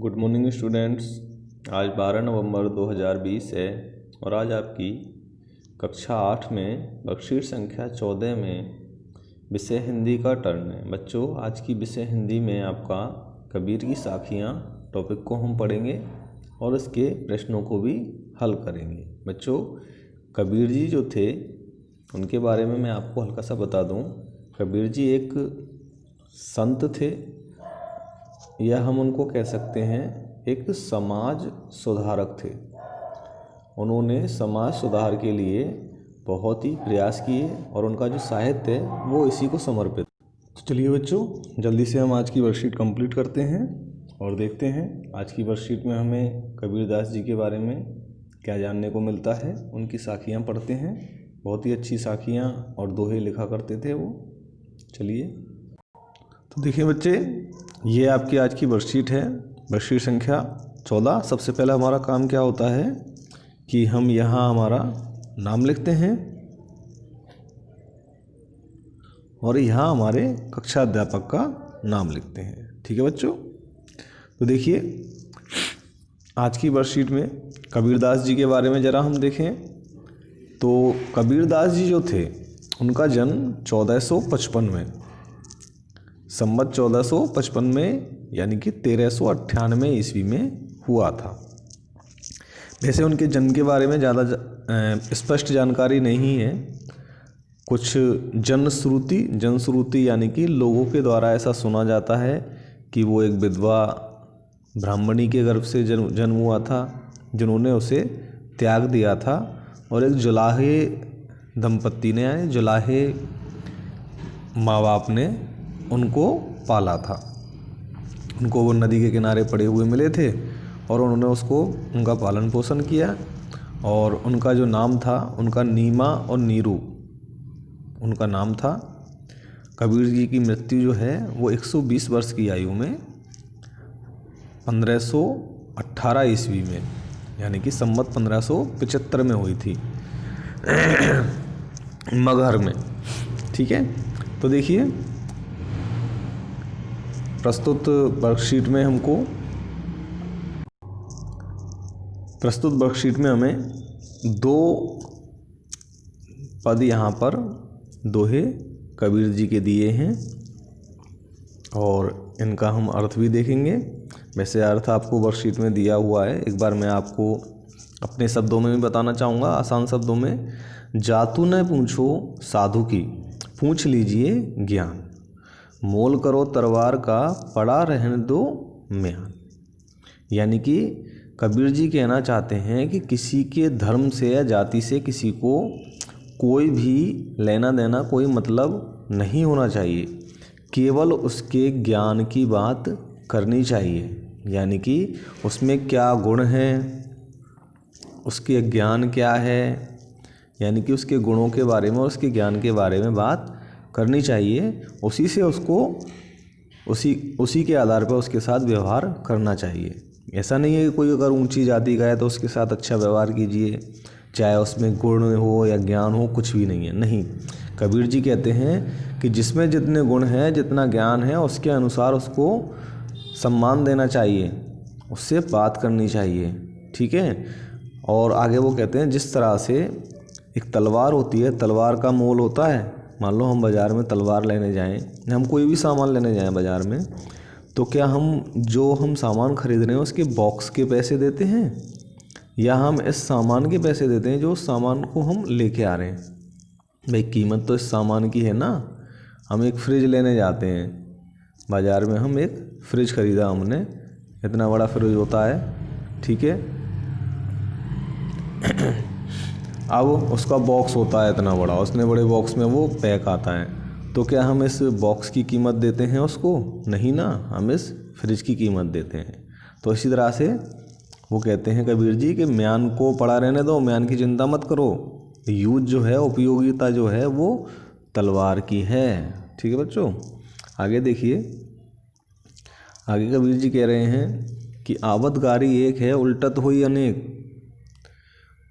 Good morning students. आज 12 नवंबर 2020 है और आज आपकी कक्षा 8 में वर्कशीट संख्या 14 में विषय हिंदी का टर्न है। बच्चों, आज की विषय हिंदी में आपका कबीर की साखियाँ टॉपिक को हम पढ़ेंगे और इसके प्रश्नों को भी हल करेंगे। बच्चों, कबीर जी जो थे उनके बारे में मैं आपको हल्का सा बता दूं। कबीर जी एक संत थे या हम उनको कह सकते हैं एक समाज सुधारक थे। उन्होंने समाज सुधार के लिए बहुत ही प्रयास किए और उनका जो साहित्य है वो इसी को समर्पित। तो चलिए बच्चों, जल्दी से हम आज की वर्कशीट कंप्लीट करते हैं और देखते हैं आज की वर्कशीट में हमें कबीरदास जी के बारे में क्या जानने को मिलता है। उनकी साखियाँ पढ़ते हैं। बहुत ही अच्छी साखियाँ और दोहे लिखा करते थे वो। चलिए तो देखिए बच्चे, ये आपकी आज की वर्कशीट है, वर्कशीट संख्या 14। सबसे पहला हमारा काम क्या होता है कि हम यहाँ हमारा नाम लिखते हैं और यहाँ हमारे कक्षा अध्यापक का नाम लिखते हैं। ठीक है बच्चों, तो देखिए आज की वर्कशीट में कबीरदास जी के बारे में ज़रा हम देखें तो कबीरदास जी जो थे उनका जन्म 1455 में, संवत 1455 में यानी कि 1398 ईस्वी में हुआ था। वैसे उनके जन्म के बारे में ज़्यादा स्पष्ट जानकारी नहीं है। कुछ जनश्रुति यानी कि लोगों के द्वारा ऐसा सुना जाता है कि वो एक विधवा ब्राह्मणी के गर्भ से जन्म हुआ था, जिन्होंने उसे त्याग दिया था और एक जुलाहे दंपत्ति ने यानी जुलाहे माँ बाप ने उनको पाला था। उनको वो नदी के किनारे पड़े हुए मिले थे और उन्होंने उनका पालन पोषण किया और उनका जो नाम था उनका नीमा और नीरू उनका नाम था। कबीर जी की मृत्यु जो है वो 120 वर्ष की आयु में 1518 ईस्वी में यानी कि संवत 1575 में हुई थी मगहर में। ठीक है, तो देखिए प्रस्तुत वर्कशीट में हमें दो पद यहाँ पर दोहे कबीर जी के दिए हैं और इनका हम अर्थ भी देखेंगे। वैसे अर्थ आपको वर्कशीट में दिया हुआ है, एक बार मैं आपको अपने शब्दों में भी बताना चाहूँगा, आसान शब्दों में। जातु न पूछो साधु की, पूछ लीजिए ज्ञान। मोल करो तलवार का, पड़ा रहने दो म्यान। यानी कि कबीर जी कहना चाहते हैं कि किसी के धर्म से या जाति से किसी को कोई भी लेना देना, कोई मतलब नहीं होना चाहिए। केवल उसके ज्ञान की बात करनी चाहिए, यानी कि उसमें क्या गुण हैं, उसके ज्ञान क्या है, यानी कि उसके गुणों के बारे में और उसके ज्ञान के बारे में बात करनी चाहिए। उसी से उसको उसी के आधार पर उसके साथ व्यवहार करना चाहिए। ऐसा नहीं है कि कोई अगर ऊंची जाति का है तो उसके साथ अच्छा व्यवहार कीजिए, चाहे उसमें गुण हो या ज्ञान हो, कुछ भी नहीं है। नहीं, कबीर जी कहते हैं कि जिसमें जितने गुण हैं, जितना ज्ञान है, उसके अनुसार उसको सम्मान देना चाहिए, उससे बात करनी चाहिए। ठीक है, और आगे वो कहते हैं जिस तरह से एक तलवार होती है, तलवार का मोल होता है। मान लो हम बाज़ार में तलवार लेने जाएं, हम कोई भी सामान लेने जाएं बाज़ार में, तो क्या हम सामान खरीद रहे हैं उसके बॉक्स के पैसे देते हैं या हम इस सामान के पैसे देते हैं जो उस सामान को हम लेके आ रहे हैं? भाई कीमत तो इस सामान की है ना। हम एक फ्रिज लेने जाते हैं बाज़ार में, हम एक फ्रिज ख़रीदा हमने, इतना बड़ा फ्रिज होता है। ठीक है, अब उसका बॉक्स होता है इतना बड़ा, उसने बड़े बॉक्स में वो पैक आता है, तो क्या हम इस बॉक्स की कीमत देते हैं उसको? नहीं ना, हम इस फ्रिज की कीमत देते हैं। तो इसी तरह से वो कहते हैं कबीर जी कि म्यान को पड़ा रहने दो, म्यान की चिंता मत करो। यूज जो है, उपयोगिता जो है वो तलवार की है। ठीक है बच्चों, आगे देखिए। आगे कबीर जी कह रहे हैं कि आवत गारी एक है, उल्टत हुई अनेक।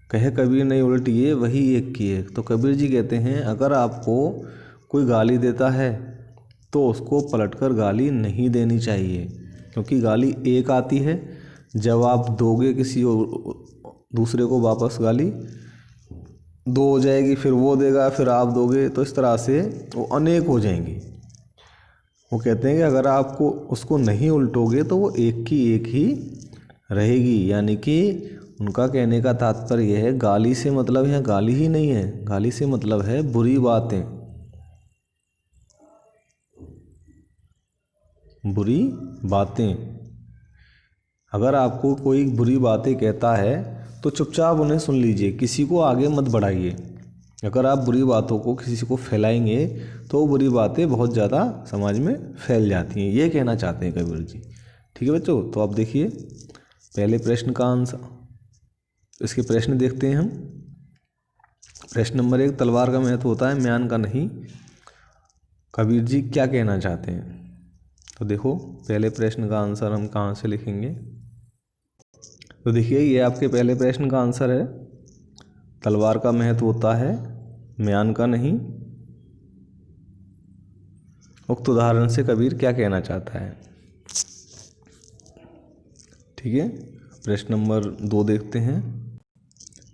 कहे कबीर नहीं उल्टिए, वही एक की एक। तो कबीर जी कहते हैं अगर आपको कोई गाली देता है तो उसको पलटकर गाली नहीं देनी चाहिए। क्योंकि गाली एक आती है, जब आप दोगे किसी दूसरे को वापस गाली, दो हो जाएगी, फिर वो देगा, फिर आप दोगे, तो इस तरह से वो अनेक हो जाएंगी। वो कहते हैं कि अगर आपको उसको नहीं उल्टोगे तो वो एक की एक ही रहेगी। यानी कि उनका कहने का तात्पर्य यह है, गाली से मतलब यहाँ गाली ही नहीं है, गाली से मतलब है बुरी बातें, बुरी बातें। अगर आपको कोई बुरी बातें कहता है तो चुपचाप उन्हें सुन लीजिए, किसी को आगे मत बढ़ाइए। अगर आप बुरी बातों को किसी को फैलाएंगे तो वो बुरी बातें बहुत ज़्यादा समाज में फैल जाती हैं, ये कहना चाहते हैं कबीर जी। ठीक है बच्चों, तो आप देखिए पहले प्रश्न का आंसर, इसके प्रश्न देखते हैं हम। प्रश्न नंबर 1, तलवार का महत्व होता है, म्यान का नहीं। कबीर जी क्या कहना चाहते हैं? तो देखो पहले प्रश्न का आंसर हम कहाँ से लिखेंगे। तो देखिए ये आपके पहले प्रश्न का आंसर है, तलवार का महत्व होता है, म्यान का नहीं। उक्त उदाहरण से कबीर क्या कहना चाहता है? ठीक है, प्रश्न नंबर 2 देखते हैं।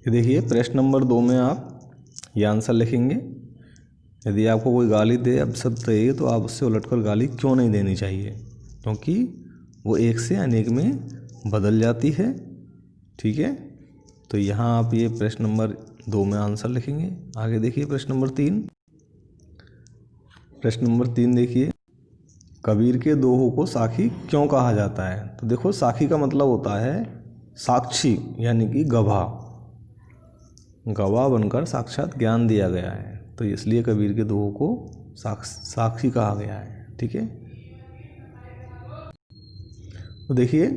ये देखिए प्रश्न नंबर 2 में आप ये आंसर लिखेंगे। यदि आपको कोई गाली दे अब शब्द चाहिए तो आप उससे उलटकर गाली क्यों नहीं देनी चाहिए, क्योंकि वो एक से अनेक में बदल जाती है। ठीक है, तो यहाँ आप ये प्रश्न नंबर 2 में आंसर लिखेंगे। आगे देखिए प्रश्न नंबर 3। प्रश्न नंबर 3 देखिए, कबीर के दोहों को साखी क्यों कहा जाता है? तो देखो साखी का मतलब होता है साक्षी, यानी कि गवाह, गवाह बनकर साक्षात ज्ञान दिया गया है, तो इसलिए कबीर के दोहों को साक्षी कहा गया है। ठीक है, तो देखिए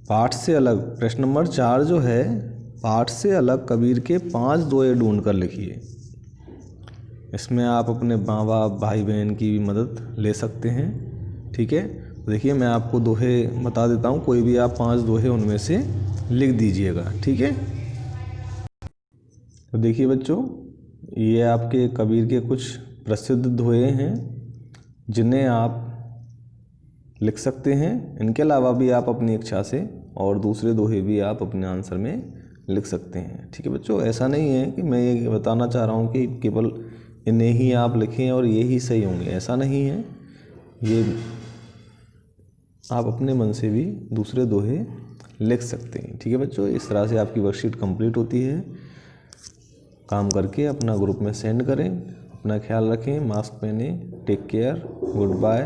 पाठ से अलग प्रश्न नंबर 4 जो है, पाठ से अलग कबीर के 5 दोहे ढूंढ कर लिखिए। इसमें आप अपने माँ बाप भाई बहन की भी मदद ले सकते हैं। ठीक है, तो देखिए मैं आपको दोहे बता देता हूँ, कोई भी आप 5 दोहे उनमें से लिख दीजिएगा। ठीक है, तो देखिए बच्चों ये आपके कबीर के कुछ प्रसिद्ध दोहे हैं जिन्हें आप लिख सकते हैं। इनके अलावा भी आप अपनी इच्छा से और दूसरे दोहे भी आप अपने आंसर में लिख सकते हैं। ठीक है बच्चों, ऐसा नहीं है कि मैं ये बताना चाह रहा हूँ कि केवल इन्हें ही आप लिखें और ये ही सही होंगे, ऐसा नहीं है। ये आप अपने मन से भी दूसरे दोहे लिख सकते हैं। ठीक है बच्चों, इस तरह से आपकी वर्कशीट कंप्लीट होती है। काम करके अपना ग्रुप में सेंड करें। अपना ख्याल रखें, मास्क पहने, टेक केयर, गुड बाय।